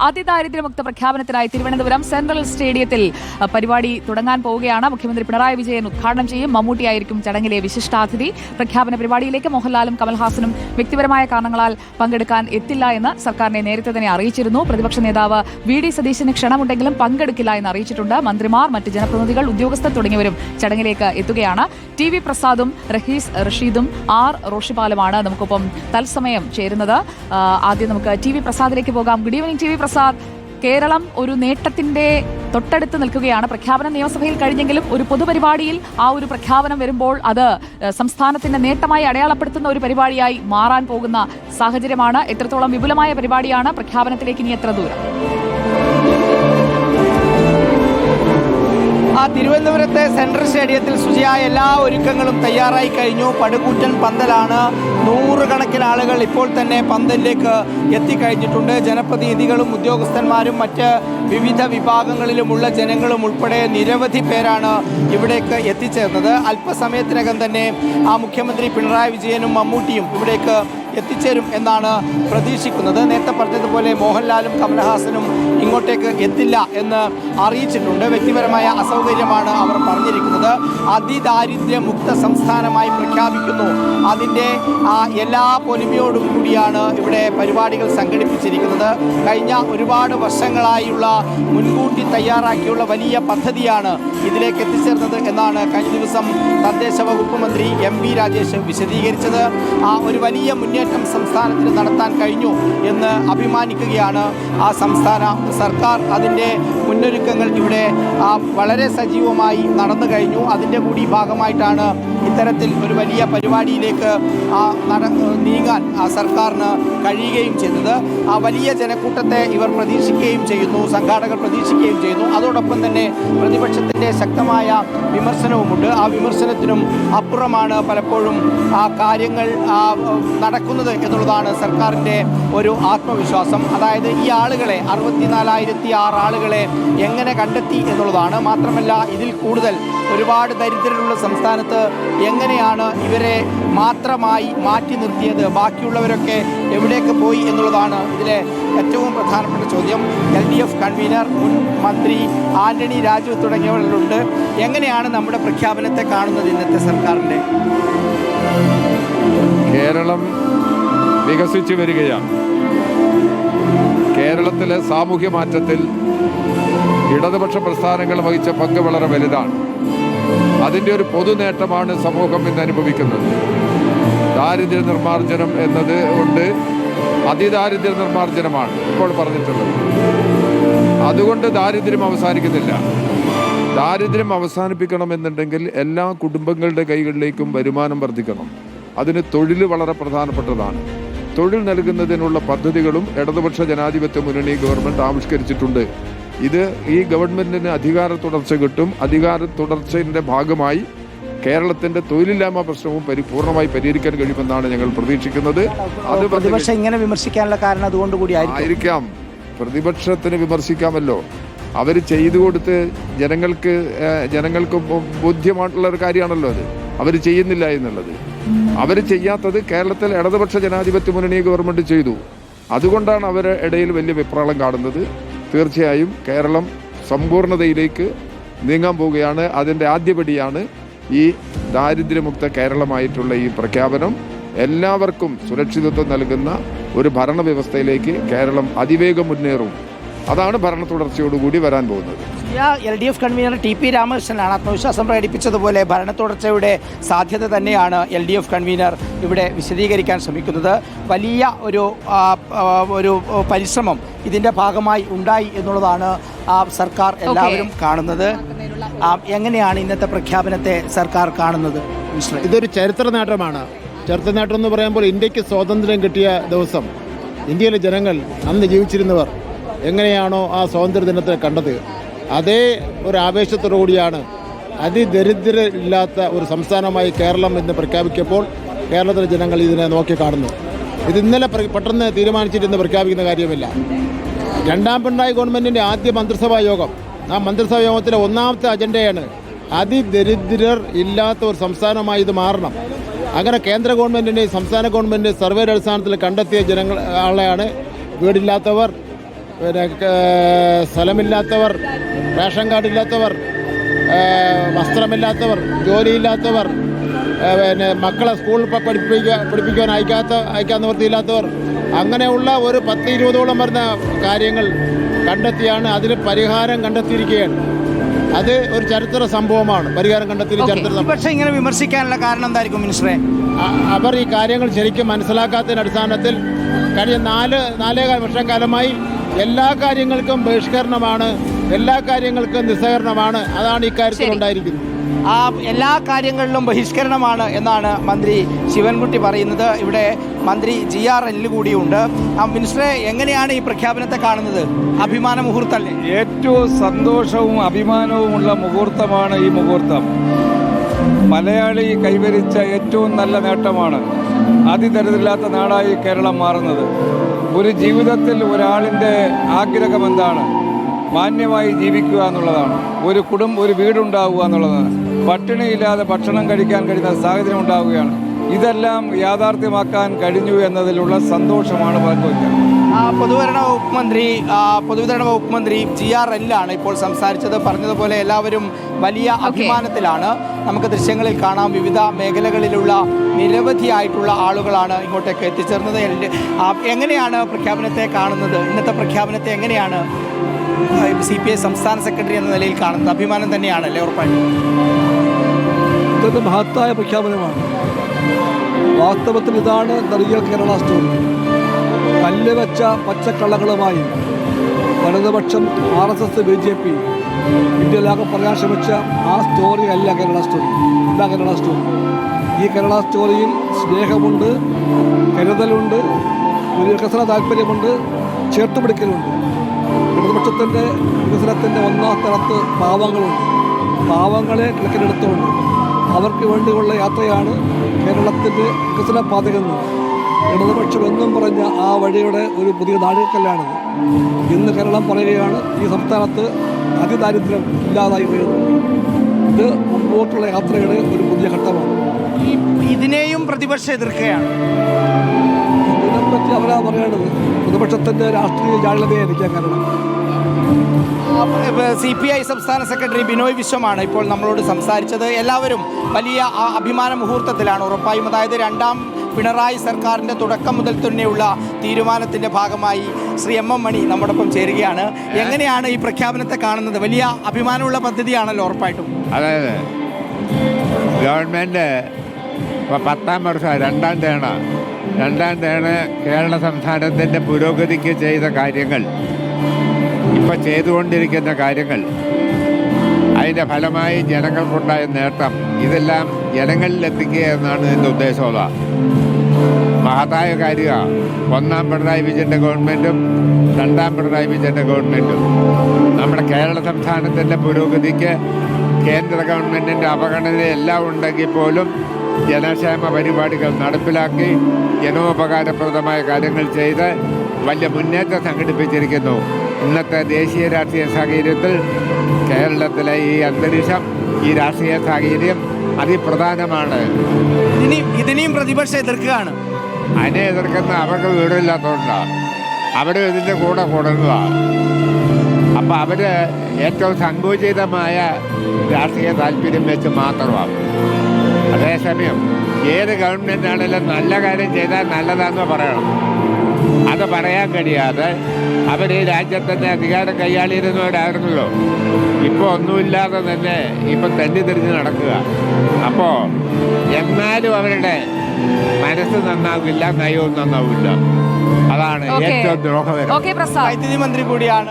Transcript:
അതിദാരിദ്ര്യമുക്ത പ്രഖ്യാപനത്തിനായി Thiruvananthapuram central സ്റ്റേഡിയത്തിൽ പരിപാടി തുടങ്ങാൻ പോവുകയാണ്. മുഖ്യമന്ത്രി പിണറായി വിജയൻ ഉദ്ഘാടനം ചെയ്യും. മമ്മൂട്ടിയായിരിക്കും ചടങ്ങിലെ വിശിഷ്ടാതിഥി. പ്രഖ്യാപന പരിപാടിയിലേക്ക് മോഹൻലാലും കമൽഹാസനും വ്യക്തിപരമായ കാരണങ്ങളാൽ പങ്കെടുക്കാൻ എത്തില്ല എന്ന് സർക്കാരിനെ നേരത്തെ തന്നെ അറിയിച്ചിരുന്നു. പ്രതിപക്ഷ നേതാവ് വി ഡി സതീശന് ക്ഷണമുണ്ടെങ്കിലും പങ്കെടുക്കില്ല എന്ന് അറിയിച്ചിട്ടുണ്ട്. മന്ത്രിമാർ, മറ്റ് ജനപ്രതിനിധികൾ, ഉദ്യോഗസ്ഥർ തുടങ്ങിയവരും ചടങ്ങിലേക്ക് എത്തുകയാണ്. ടി വി പ്രസാദും റഹീസ് റഷീദും ആർ റോഷിപാലുമാണ് നമുക്കൊപ്പം തത്സമയം ചേരുന്നത്. ആദ്യം നമുക്ക് ടി വി പ്രസാദിലേക്ക് പോകാം. Good evening T V Prasad. Keralam ഒരു നേട്ടത്തിന്റെ തൊട്ടടുത്ത് നിൽക്കുകയാണ്. പ്രഖ്യാപനം നിയമസഭയിൽ കഴിഞ്ഞെങ്കിലും ഒരു പൊതുപരിപാടിയിൽ ആ ഒരു പ്രഖ്യാപനം വരുമ്പോൾ അത് സംസ്ഥാനത്തിന്റെ നേട്ടമായി അടയാളപ്പെടുത്തുന്ന ഒരു പരിപാടിയായി മാറാൻ പോകുന്ന സാഹചര്യമാണ്. എത്രത്തോളം വിപുലമായ പരിപാടിയാണ്? പ്രഖ്യാപനത്തിലേക്ക് ഇനി എത്ര ദൂരം? തിരുവനന്തപുരത്തെ സെൻട്രൽ സ്റ്റേഡിയത്തിൽ ശുചിയായ എല്ലാ ഒരുക്കങ്ങളും തയ്യാറായി കഴിഞ്ഞു. പടുകൂറ്റൻ പന്തലാണ്. നൂറുകണക്കിന് ആളുകൾ ഇപ്പോൾ തന്നെ പന്തലിലേക്ക് എത്തിക്കഴിഞ്ഞിട്ടുണ്ട്. ജനപ്രതിനിധികളും ഉദ്യോഗസ്ഥന്മാരും മറ്റ് വിവിധ വിഭാഗങ്ങളിലുമുള്ള ജനങ്ങളും ഉൾപ്പെടെ നിരവധി പേരാണ് ഇവിടേക്ക് എത്തിച്ചേർന്നത്. അല്പസമയത്തിനകം തന്നെ മുഖ്യമന്ത്രി പിണറായി വിജയനും മമ്മൂട്ടിയും ഇവിടേക്ക് എത്തിച്ചേരും എന്നാണ് പ്രതീക്ഷിക്കുന്നത്. നേരത്തെ പറഞ്ഞതുപോലെ മോഹൻലാലും കമൽഹാസനും ഇങ്ങോട്ടേക്ക് എത്തില്ല എന്ന് അറിയിച്ചിട്ടുണ്ട്. വ്യക്തിപരമായ അസൗകര്യമാണ് അവർ പറഞ്ഞിരിക്കുന്നത്. അതിദാരിദ്ര്യമുക്ത സംസ്ഥാനമായി പ്രഖ്യാപിക്കുന്നു. അതിൻ്റെ എല്ലാ പൊലിമയോടും കൂടിയാണ് ഇവിടെ പരിപാടികൾ സംഘടിപ്പിച്ചിരിക്കുന്നത്. കഴിഞ്ഞ ഒരുപാട് വർഷങ്ങളായുള്ള മുൻകൂട്ടി തയ്യാറാക്കിയുള്ള വലിയ പദ്ധതിയാണ് ഇതിലേക്ക് എത്തിച്ചേർന്നത് എന്നാണ് കഴിഞ്ഞ ദിവസം തദ്ദേശ വകുപ്പ് മന്ത്രി എം വി രാജേഷ് വിശദീകരിച്ചത്. ഒരു വലിയ മുന്നേറ്റം സംസ്ഥാനത്തിന് നടത്താൻ കഴിഞ്ഞു എന്ന് അഭിമാനിക്കുകയാണ് സംസ്ഥാന സർക്കാർ. അതിൻ്റെ മുന്നൊരുക്കങ്ങൾ ഇവിടെ വളരെ സജീവമായി നടന്നു കഴിഞ്ഞു. അതിൻ്റെ കൂടി ഭാഗമായിട്ടാണ് ഇത്തരത്തിൽ ഒരു വലിയ പരിപാടിയിലേക്ക് നീങ്ങാൻ സർക്കാരിന് കഴിയുകയും ചെയ്തത്. വലിയ ജനക്കൂട്ടത്തെ ഇവർ പ്രതീക്ഷിക്കുകയും ചെയ്യുന്നു, സംഘാടകർ പ്രതീക്ഷിക്കുകയും ചെയ്യുന്നു. അതോടൊപ്പം തന്നെ പ്രതിപക്ഷത്തിൻ്റെ ശക്തമായ വിമർശനവുമുണ്ട്. ആ വിമർശനത്തിനും അപ്പുറമാണ് പലപ്പോഴും കാര്യങ്ങൾ നടക്കുന്നത് എന്നുള്ളതാണ് സർക്കാരിൻ്റെ ഒരു ആത്മവിശ്വാസം. അതായത് ഈ ആളുകളെ 64,006 ആളുകളെ എങ്ങനെ കണ്ടെത്തി എന്നുള്ളതാണ്. മാത്രമല്ല ഇതിൽ കൂടുതൽ ഒരുപാട് ദരിദ്രരുള്ള സംസ്ഥാനത്ത് എങ്ങനെയാണ് ഇവരെ മാത്രമായി മാറ്റി നിർത്തിയത്, ബാക്കിയുള്ളവരൊക്കെ എവിടേക്ക് പോയി എന്നുള്ളതാണ് ഇതിലെ ഏറ്റവും പ്രധാനപ്പെട്ട ചോദ്യം. LDF കൺവീനർ, മുൻ മന്ത്രി ആന്റണി രാജു തുടങ്ങിയവരുണ്ട്. എങ്ങനെയാണ് നമ്മുടെ പ്രഖ്യാപനത്തെ കാണുന്നത് ഇന്നത്തെ സർക്കാരിൻ്റെ? കേരളം വികസിച്ചു വരികയാണ്. കേരളത്തിലെ സാമൂഹ്യ മാറ്റത്തിൽ ഇടതുപക്ഷ പ്രസ്ഥാനങ്ങൾ വഹിച്ച പങ്ക് വളരെ വലുതാണ്. അതിൻ്റെ ഒരു പൊതു നേട്ടമാണ് സമൂഹം ഇന്ന് അനുഭവിക്കുന്നത്. ദാരിദ്ര്യ നിർമ്മാർജ്ജനം എന്നത് കൊണ്ട് അതിദാരിദ്ര്യ നിർമ്മാർജ്ജനമാണ് ഇപ്പോൾ പറഞ്ഞിട്ടുള്ളത്. അതുകൊണ്ട് ദാരിദ്ര്യം അവസാനിക്കുന്നില്ല. ദാരിദ്ര്യം അവസാനിപ്പിക്കണമെന്നുണ്ടെങ്കിൽ എല്ലാ കുടുംബങ്ങളുടെ കൈകളിലേക്കും വരുമാനം വർദ്ധിക്കണം. അതിന് തൊഴിൽ വളരെ പ്രധാനപ്പെട്ടതാണ്. തൊഴിൽ നൽകുന്നതിനുള്ള പദ്ധതികളും ഇടതുപക്ഷ ജനാധിപത്യ മുന്നണി ഗവൺമെൻറ് ആവിഷ്കരിച്ചിട്ടുണ്ട്. ഇത് ഈ ഗവൺമെൻറ്റിന് അധികാര തുടർച്ച കിട്ടും. അധികാര തുടർച്ചയുടെ ഭാഗമായി കേരളത്തിന്റെ തൊഴിലില്ലായ്മ പ്രശ്നവും പൂർണ്ണമായി പരിഹരിക്കാൻ കഴിയുമെന്നാണ് ഞങ്ങൾ പ്രതീക്ഷിക്കുന്നത്. അത് പ്രതിപക്ഷം ഇങ്ങനെ വിമർശിക്കാനുള്ള കാരണം അതുകൊണ്ടുകൂടി ആയിരിക്കാം. പ്രതിപക്ഷത്തിന് വിമർശിക്കാമല്ലോ. അവർ ചെയ്തു കൊടുത്ത് ജനങ്ങൾക്ക് ബോധ്യമായിട്ടുള്ള ഒരു കാര്യമാണല്ലോ അത്. അവർ ചെയ്യുന്നില്ല എന്നുള്ളത്. അവർ ചെയ്യാത്തത് കേരളത്തിൽ ഇടതുപക്ഷ ജനാധിപത്യ മുന്നണി ഗവൺമെൻറ് ചെയ്തു. അതുകൊണ്ടാണ് അവരുടെ ഇടയിൽ വലിയ വെപ്രാളം കാണുന്നത്. തീർച്ചയായും കേരളം സമ്പൂർണ്ണതയിലേക്ക് നീങ്ങാൻ പോവുകയാണ്. അതിൻ്റെ ആദ്യപടിയാണ് ഈ ദാരിദ്ര്യമുക്ത കേരളമായിട്ടുള്ള ഈ പ്രഖ്യാപനം. എല്ലാവർക്കും സുരക്ഷിതത്വം നൽകുന്ന ഒരു ഭരണവ്യവസ്ഥയിലേക്ക് കേരളം അതിവേഗം മുന്നേറും. അതാണ് ഭരണ തുടർച്ചയോടുകൂടി വരാൻ പോകുന്നത്. LDF കൺവീനർ TP രാമകൃഷ്ണനാണ് ആത്മവിശ്വാസം പ്രകടിപ്പിച്ചതുപോലെ ഭരണ തുടർച്ചയുടെ സാധ്യത തന്നെയാണ് LDF കൺവീനർ ഇവിടെ വിശദീകരിക്കാൻ ശ്രമിക്കുന്നത്. വലിയ ഒരു പരിശ്രമം ഇതിൻ്റെ ഭാഗമായി ഉണ്ടായി എന്നുള്ളതാണ് സർക്കാർ എല്ലാവരും കാണുന്നത്. എങ്ങനെയാണ് ഇന്നത്തെ പ്രഖ്യാപനത്തെ സർക്കാർ കാണുന്നത്? ഇതൊരു ചരിത്ര നേട്ടമാണ്. ചരിത്ര നേട്ടം എന്ന് പറയുമ്പോൾ ഇന്ത്യക്ക് സ്വാതന്ത്ര്യം കിട്ടിയ ദിവസം ഇന്ത്യയിലെ ജനങ്ങൾ അന്ന് ജീവിച്ചിരുന്നവർ എങ്ങനെയാണോ ആ സ്വാതന്ത്ര്യ ദിനത്തെ കണ്ടത്, അതേ ഒരു ആവേശത്തോടു കൂടിയാണ് അതിദരിദ്രരില്ലാത്ത ഒരു സംസ്ഥാനമായി കേരളം എന്ന് പ്രഖ്യാപിക്കപ്പോൾ കേരളത്തിലെ ജനങ്ങൾ ഇതിനെ നോക്കി കാണുന്നു. ഇത് ഇന്നലെ പെട്ടെന്ന് തീരുമാനിച്ചിട്ട് പ്രഖ്യാപിക്കുന്ന കാര്യമില്ല. രണ്ടാം പിണറായി ഗവൺമെൻറ്റിൻ്റെ ആദ്യ മന്ത്രിസഭാ യോഗം, ആ മന്ത്രിസഭാ യോഗത്തിലെ ഒന്നാമത്തെ അജണ്ടയാണ് അതിദരിദ്രർ ഇല്ലാത്ത ഒരു സംസ്ഥാനമായി ഇത് മാറണം. അങ്ങനെ കേന്ദ്ര ഗവൺമെൻറ്റിൻ്റെയും സംസ്ഥാന ഗവൺമെൻറ് സർവേയുടെ അടിസ്ഥാനത്തിൽ കണ്ടെത്തിയ ആളെയാണ് വീടില്ലാത്തവർ, പിന്നെ സ്ഥലമില്ലാത്തവർ, റേഷൻ കാർഡില്ലാത്തവർ, വസ്ത്രമില്ലാത്തവർ, ജോലിയില്ലാത്തവർ, പിന്നെ മക്കളെ സ്കൂളിൽ പഠിപ്പിക്കാൻ അയക്കാൻ നിവൃത്തിയില്ലാത്തവർ, അങ്ങനെയുള്ള ഒരു 10-20ഓളം വരുന്ന കാര്യങ്ങൾ കണ്ടെത്തിയാണ് അതിന് പരിഹാരം കണ്ടെത്തിയിരിക്കുകയാണ്. അത് ഒരു ചരിത്ര സംഭവമാണ്. പരിഹാരം കണ്ടെത്തിയ ചരിത്ര സംഭവം. പക്ഷേ ഇങ്ങനെ വിമർശിക്കാനുള്ള കാരണം എന്തായിരിക്കും മിനിസ്റ്ററെ? അവർ ഈ കാര്യങ്ങൾ ശരിക്കും മനസ്സിലാക്കാത്തതിൻ്റെ അടിസ്ഥാനത്തിൽ കഴിഞ്ഞ 4-4.5 വർഷക്കാലമായി എല്ലാ കാര്യങ്ങൾക്കും ബഹിഷ്കരണമാണ്, എല്ലാ കാര്യങ്ങൾക്കും നിസ്സഹകരണമാണ്. അതാണ് ഇക്കാര്യത്തിൽ ഉണ്ടായിരിക്കുന്നത്. ആ എല്ലാ കാര്യങ്ങളിലും ബഹിഷ്കരണമാണ് എന്നാണ് മന്ത്രി ശിവൻകുട്ടി പറയുന്നത്. ഇവിടെ മന്ത്രി GR അനിൽ കൂടിയുണ്ട്. മിനിസ്റ്ററെ, എങ്ങനെയാണ് ഈ പ്രഖ്യാപനത്തെ കാണുന്നത്? അഭിമാന മുഹൂർത്തമല്ലേ? ഏറ്റവും സന്തോഷവും അഭിമാനവുമുള്ള മുഹൂർത്തമാണ് ഈ മുഹൂർത്തം. മലയാളി കൈവരിച്ച ഏറ്റവും നല്ല നേട്ടമാണ് അതിദരിദ്രമില്ലാത്ത നാടായി കേരളം മാറുന്നത്. ഒരു ജീവിതത്തിൽ ഒരാളിൻ്റെ ആഗ്രഹം എന്താണ്? മാന്യമായി ജീവിക്കുക എന്നുള്ളതാണ്. ഒരു വീടുണ്ടാവുക എന്നുള്ളതാണ്. പട്ടിണിയില്ലാതെ ഭക്ഷണം കഴിക്കാൻ കഴിയുന്ന സാഹചര്യം ഉണ്ടാവുകയാണ്. ഇതെല്ലാം യാഥാർത്ഥ്യമാക്കാൻ കഴിഞ്ഞു എന്നതിലുള്ള സന്തോഷമാണ് പങ്കുവയ്ക്കുന്നത്. പൊതുവിതരണ വകുപ്പ് മന്ത്രി GR അനിലാണ് ഇപ്പോൾ സംസാരിച്ചത്. പറഞ്ഞതുപോലെ എല്ലാവരും വലിയ അഭിമാനത്തിലാണ്. നമുക്ക് ദൃശ്യങ്ങളിൽ കാണാം, വിവിധ മേഖലകളിലുള്ള നിരവധിയായിട്ടുള്ള ആളുകളാണ് ഇങ്ങോട്ടേക്ക് എത്തിച്ചേർന്നത്. എങ്ങനെയാണ് പ്രഖ്യാപനത്തെ കാണുന്നത്? ഇന്നത്തെ പ്രഖ്യാപനത്തെ എങ്ങനെയാണ് CPI സംസ്ഥാന സെക്രട്ടറി എന്ന നിലയിൽ കാണുന്നത്? അഭിമാനം തന്നെയാണല്ലേ ഉറപ്പായിട്ടും? ഇതൊരു മഹത്തായ പ്രഖ്യാപനമാണ്. വാസ്തവത്തിൽ ഇതാണ് റിയൽ കേരള സ്റ്റോറി. കല്ല് വെച്ച പച്ചക്കള്ളങ്ങളുമായി വലതുപക്ഷം RSS BJP ഇന്ത്യയിലാകെ പറയാൻ ശ്രമിച്ച ആ സ്റ്റോറി അല്ല കേരള സ്റ്റോറി. ഇല്ല കേരള സ്റ്റോറി. ഈ കേരള സ്റ്റോറിയിൽ സ്നേഹമുണ്ട്, കരുതലുണ്ട്, ഒരു വികസന താല്പര്യമുണ്ട്, ചേർത്തുപിടിക്കലുണ്ട്. ഇടതുപക്ഷത്തിൻ്റെ വികസനത്തിൻ്റെ ഒന്നാം സ്ഥലത്ത് പാവങ്ങളുണ്ട്. പാവങ്ങളെ കിഴക്കിലെടുത്തുകൊണ്ട് അവർക്ക് വേണ്ടിയുള്ള യാത്രയാണ് കേരളത്തിൻ്റെ വികസന പാതകങ്ങൾ. ഇടതുപക്ഷം എന്നും പറഞ്ഞ ആ വഴിയുടെ ഒരു പുതിയ നാഴികക്കല്ലാണിത്. ഇന്ന് കേരളം പറയുകയാണ് ഈ സംസ്ഥാനത്ത് അതിദാരിദ്ര്യം ഇല്ലാതായി വരുന്നു. ഇത് മുമ്പോട്ടുള്ള യാത്രയുടെ ഒരു പുതിയ ഘട്ടമാണ്. ഇതിനെയും പ്രതിപക്ഷം എതിർക്കുകയാണ്. ഇതിനെപ്പറ്റി അവരാ പറയേണ്ടത്. പ്രതിപക്ഷത്തിൻ്റെ രാഷ്ട്രീയ ജാഗ്രതയായിരിക്കാം കാരണം. CPI സംസ്ഥാന സെക്രട്ടറി ബിനോയ് വിശ്വമാണ് ഇപ്പോൾ നമ്മളോട് സംസാരിച്ചത്. എല്ലാവരും വലിയ അഭിമാന മുഹൂർത്തത്തിലാണ് ഉറപ്പായും. അതായത് 2ാം പിണറായി സർക്കാരിൻ്റെ തുടക്കം മുതൽ തന്നെയുള്ള തീരുമാനത്തിൻ്റെ ഭാഗമായി ശ്രീ MM മണി നമ്മോടൊപ്പം ചേരുകയാണ്. എങ്ങനെയാണ് ഈ പ്രഖ്യാപനത്തെ കാണുന്നത്? വലിയ അഭിമാനമുള്ള പദ്ധതിയാണല്ലോ ഉറപ്പായിട്ടും. അതായത് ഗവൺമെൻറ് ഇപ്പോൾ 10ാം വർഷം 2ാം തവണ കേരള സംസ്ഥാനത്തിൻ്റെ പുരോഗതിക്ക് ചെയ്ത കാര്യങ്ങൾ, ഇപ്പോൾ ചെയ്തുകൊണ്ടിരിക്കുന്ന കാര്യങ്ങൾ, അതിൻ്റെ ഫലമായി ജനങ്ങൾക്കുണ്ടായ നേട്ടം, ഇതെല്ലാം ജനങ്ങളിലെത്തിക്കുക എന്നാണ് ഇതിൻ്റെ ഉദ്ദേശം. മഹത്തായ കാര്യമാണ്. 1ാം പിണറായി വിജയൻ്റെ ഗവൺമെൻറ്റും 2ാം പിണറായി വിജയൻ്റെ ഗവൺമെൻറ്റും നമ്മുടെ കേരള സംസ്ഥാനത്തിൻ്റെ പുരോഗതിക്ക് കേന്ദ്ര ഗവൺമെൻറ്റിൻ്റെ അവഗണനയെല്ലാം ഉണ്ടെങ്കിൽ പോലും ജനക്ഷേമ പരിപാടികൾ നടപ്പിലാക്കി ജനോപകാരപ്രദമായ കാര്യങ്ങൾ ചെയ്ത് വലിയ മുന്നേറ്റം സംഘടിപ്പിച്ചിരിക്കുന്നു. ഇന്നത്തെ ദേശീയ രാഷ്ട്രീയ സാഹചര്യത്തിൽ കേരളത്തിലെ ഈ അന്തരീക്ഷം, ഈ രാഷ്ട്രീയ സാഹചര്യം അതിപ്രധാനമാണ്. ഇതിനെയും പ്രതിപക്ഷം എതിർക്കുകയാണ്. അതിനെ എതിർക്കുന്ന അവർക്ക് വീടില്ലാത്തതുകൊണ്ടാണ്. അവർ ഇതിൻ്റെ കൂടെ കൂടുന്നതാണ്. അപ്പോൾ അവർ ഏറ്റവും സങ്കുചിതമായ രാഷ്ട്രീയ താല്പര്യം വെച്ച് മാത്രമാണ്. അതേസമയം ഏത് ഗവൺമെൻറ്റാണെങ്കിലും നല്ല കാര്യം ചെയ്താൽ നല്ലതാണെന്ന് പറയണം. അത് പറയാൻ കഴിയാതെ അവർ ഈ രാജ്യത്തിൻ്റെ അധികാരം കൈയാളിയിരുന്നവരായിരുന്നല്ലോ. ഇപ്പോൾ ഒന്നുമില്ലാതെ തന്നെ ഇപ്പം തെന്നിതിരിഞ്ഞ് നടക്കുക. അപ്പോൾ എന്നാലും അവരുടെ മനസ്സ് നന്നാവില്ല, നയവും നന്നാവില്ല. അതാണ് ഏറ്റവും ദ്രോഹകരം. വൈദ്യുതി മന്ത്രി കൂടിയാണ്